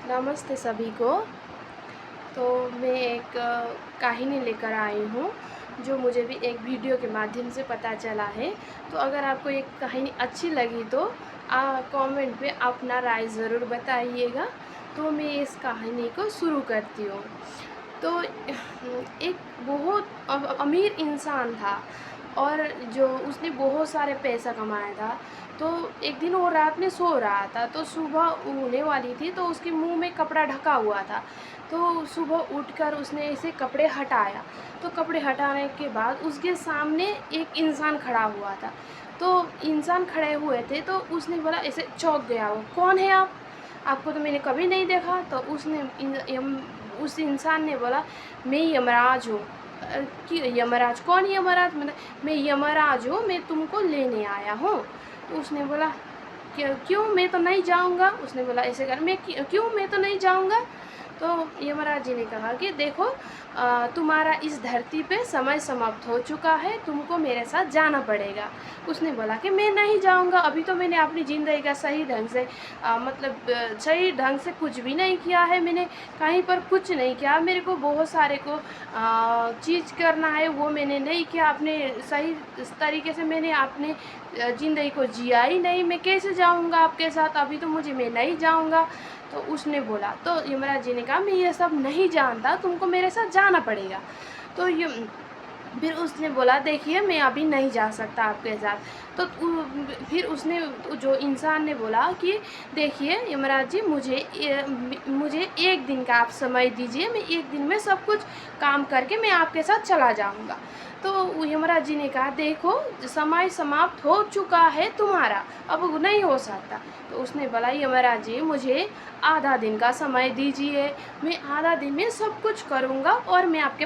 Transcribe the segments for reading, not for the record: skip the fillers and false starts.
नमस्ते सभी को। तो मैं एक कहानी लेकर आई हूँ जो मुझे भी एक वीडियो के माध्यम से पता चला है। तो अगर आपको एक कहानी अच्छी लगी तो कमेंट पे अपना राय ज़रूर बताइएगा। तो मैं इस कहानी को शुरू करती हूँ। तो एक बहुत अमीर इंसान था और जो उसने बहुत सारे पैसा कमाया था। तो एक दिन वो रात में सो रहा था, तो सुबह होने वाली थी, तो उसके मुंह में कपड़ा ढका हुआ था। तो सुबह उठकर उसने ऐसे कपड़े हटाया। तो कपड़े हटाने के बाद उसके सामने एक इंसान खड़ा हुआ था। तो इंसान खड़े हुए थे, तो उसने बोला, ऐसे चौंक गया वो, कौन है आप? आपको तो मैंने कभी नहीं देखा। तो उस इंसान ने बोला, मैं यमराज हूँ। कि यमराज? कौन यमराज? मतलब मैं यमराज हूँ, मैं तुमको लेने आया हूँ। तो उसने बोला, क्यों? मैं तो नहीं जाऊँगा। उसने बोला ऐसे कर, मैं क्यों? मैं तो नहीं जाऊँगा। तो यमराज जी ने कहा कि देखो, तुम्हारा इस धरती पे समय समाप्त हो चुका है, तुमको मेरे साथ जाना पड़ेगा। उसने बोला कि मैं नहीं जाऊँगा, अभी तो मैंने अपनी ज़िंदगी का सही ढंग से सही ढंग से कुछ भी नहीं किया है। मैंने कहीं पर कुछ नहीं किया। मेरे को बहुत सारे को चीज़ करना है, वो मैंने नहीं किया। अपने सही तरीके से मैंने अपने ज़िंदगी को जिया ही नहीं। मैं कैसे जाऊँगा आपके साथ? अभी तो मैं नहीं जाऊँगा। तो उसने बोला, तो यमराज जी ने कहा, मैं ये सब नहीं जानता, तुमको मेरे साथ जाना पड़ेगा। तो ये फिर उसने बोला, देखिए मैं अभी नहीं जा सकता आपके साथ। तो फिर उसने, जो इंसान ने बोला कि देखिए यमराज जी, मुझे एक दिन का आप समय दीजिए, मैं एक दिन में सब कुछ काम करके मैं आपके साथ चला जाऊंगा। तो यमराज जी ने कहा, देखो समय समाप्त हो चुका है तुम्हारा, अब वो नहीं हो सकता। तो उसने बोला, यमराज जी मुझे आधा दिन का समय दीजिए, मैं आधा दिन में सब कुछ करूँगा और मैं आपके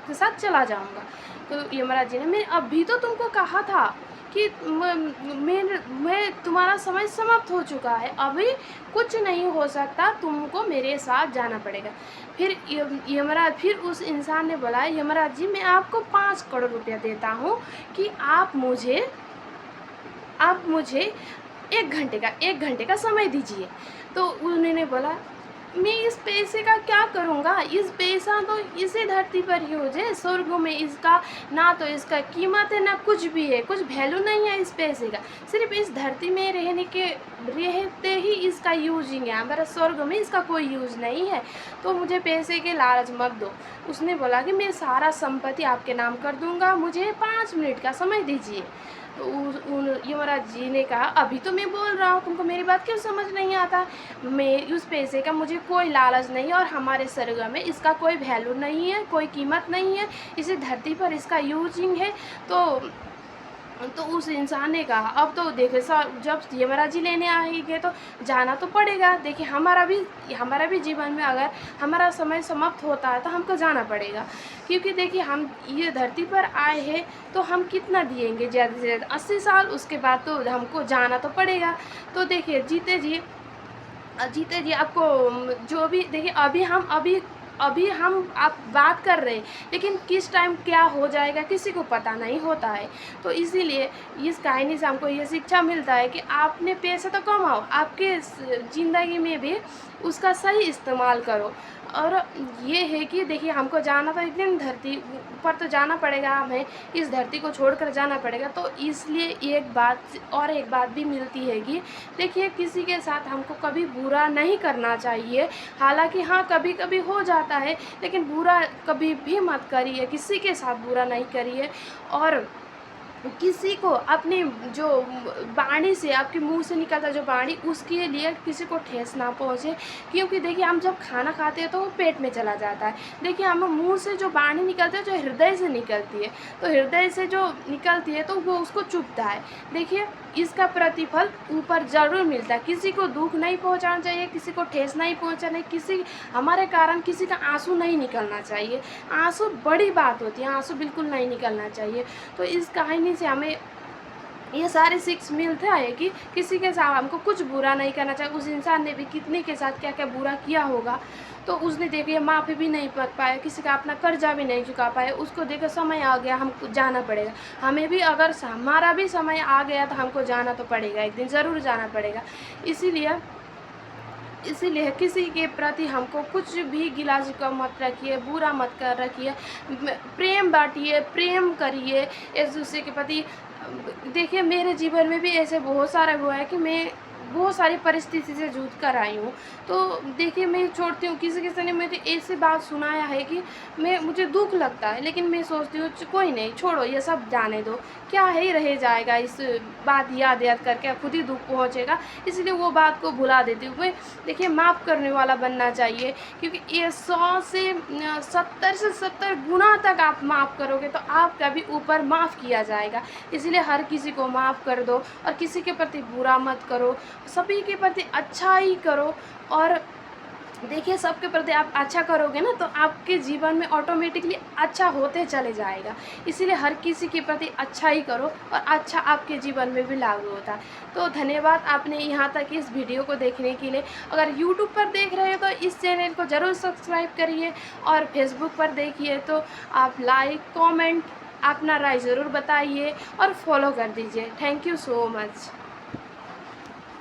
साथ चला जाऊँगा। तो यमराज जी ने, मैं अभी तो तुमको कहा था कि मैं तुम्हारा समय समाप्त हो चुका है, अभी कुछ नहीं हो सकता, तुमको मेरे साथ जाना पड़ेगा। फिर फिर उस इंसान ने बोला, यमराज जी मैं आपको 5 करोड़ रुपया देता हूँ कि आप मुझे 1 घंटे का समय दीजिए। तो उन्होंने बोला, मैं इस पैसे का क्या करूँगा? इस पैसा तो इसी धरती पर यूज़ है, स्वर्ग में इसका ना तो इसका कीमत है ना कुछ भी है, कुछ वैल्यू नहीं है इस पैसे का। सिर्फ इस धरती में रहते ही इसका यूजिंग है, हमारा स्वर्ग में इसका कोई यूज़ नहीं है। तो मुझे पैसे के लालच मत दो। उसने बोला कि मैं सारा संपत्ति आपके नाम कर दूँगा, मुझे 5 मिनट का समय दीजिए। तो युवराज जी ने कहा, अभी तो मैं बोल रहा हूँ, तुमको मेरी बात क्यों समझ नहीं आता? मैं उस पैसे का मुझे कोई लालच नहीं है और हमारे स्वर्ग में इसका कोई वैल्यू नहीं है, कोई कीमत नहीं है, इसी धरती पर इसका यूजिंग है। तो उस इंसान ने कहा, अब तो देखिए सर, जब यमराज जी लेने आएंगे तो जाना तो पड़ेगा। देखिए हमारा भी जीवन में अगर हमारा समय समाप्त होता है तो हमको जाना पड़ेगा, क्योंकि देखिए हम ये धरती पर आए हैं, तो हम कितना दिएंगे? ज़्यादा से ज़्यादा 80 साल, उसके बाद तो हमको जाना तो पड़ेगा। तो देखिए जीते जी आपको जो भी, देखिए अभी हम आप बात कर रहे हैं, लेकिन किस टाइम क्या हो जाएगा किसी को पता नहीं होता है। तो इसीलिए इस कहानी से हमको ये शिक्षा मिलता है कि आपने पैसा तो कमाओ, आपके ज़िंदगी में भी उसका सही इस्तेमाल करो। और ये है कि देखिए हमको जाना तो एक दिन धरती पर तो जाना पड़ेगा, हमें इस धरती को छोड़कर जाना पड़ेगा। तो इसलिए एक बात भी मिलती है कि देखिए किसी के साथ हमको कभी बुरा नहीं करना चाहिए। हालांकि हाँ, कभी कभी हो जाता है, लेकिन बुरा कभी भी मत करिए, किसी के साथ बुरा नहीं करिए। और किसी को अपने जो वाणी से, आपके मुंह से निकलता जो वाणी, उसके लिए किसी को ठेस ना पहुँचे। क्योंकि देखिए हम जब खाना खाते हैं तो वो पेट में चला जाता है। देखिए हम मुंह से जो वाणी निकलती है, जो हृदय से निकलती है, तो हृदय से जो निकलती है तो वो उसको चुभता है। देखिए इसका प्रतिफल ऊपर ज़रूर मिलता है। किसी को दुख नहीं पहुंचाना चाहिए, किसी को ठेस नहीं पहुंचाना, हमारे कारण किसी का आंसू नहीं निकलना चाहिए। आंसू बड़ी बात होती है, आंसू बिल्कुल नहीं निकलना चाहिए। तो इस कहानी से हमें ये सारे सीख मिलता है कि किसी के साथ हमको कुछ बुरा नहीं करना चाहिए। उस इंसान ने भी कितने के साथ क्या क्या बुरा किया होगा, तो उसने देखिए माफ़ी भी नहीं कर पाया, किसी का अपना कर्जा भी नहीं चुका पाया। उसको देखो समय आ गया, हमको जाना पड़ेगा। हमें भी अगर हमारा भी समय आ गया तो हमको जाना तो पड़ेगा, एक दिन ज़रूर जाना पड़ेगा। इसीलिए इसीलिए किसी के प्रति हमको कुछ भी गिला शिकवा मत रखिए, बुरा मत कर रखिए, प्रेम बांटिए, प्रेम करिए एक दूसरे के प्रति। देखिए मेरे जीवन में भी ऐसे बहुत सारा हुआ है कि मैं बहुत सारी परिस्थिति से जूझ कर आई हूँ। तो देखिए मैं छोड़ती हूँ, किसी किसी ने मुझे ऐसी बात सुनाया है कि मुझे दुःख लगता है, लेकिन मैं सोचती हूँ कोई नहीं, छोड़ो ये सब जाने दो, क्या ही रह जाएगा, इस बात याद याद करके खुद ही दुःख पहुँचेगा, इसलिए वो बात को भुला देती हूँ मैं। देखिए माफ़ करने वाला बनना चाहिए, क्योंकि ये 100 से 70 गुना तक आप माफ़ करोगे तो आपका भी ऊपर माफ़ किया जाएगा। इसलिए हर किसी को माफ़ कर दो और किसी के प्रति बुरा मत करो, सभी के प्रति अच्छा ही करो। और देखिए सबके प्रति आप अच्छा करोगे ना तो आपके जीवन में ऑटोमेटिकली अच्छा होते चले जाएगा। इसीलिए हर किसी के प्रति अच्छा ही करो और अच्छा आपके जीवन में भी लागू होता है। तो धन्यवाद आपने यहाँ तक इस वीडियो को देखने के लिए। अगर यूट्यूब पर देख रहे हो तो इस चैनल को ज़रूर सब्सक्राइब करिए, और फेसबुक पर देखिए तो आप लाइक कमेंट अपना राय ज़रूर बताइए और फॉलो कर दीजिए। Thank you so much.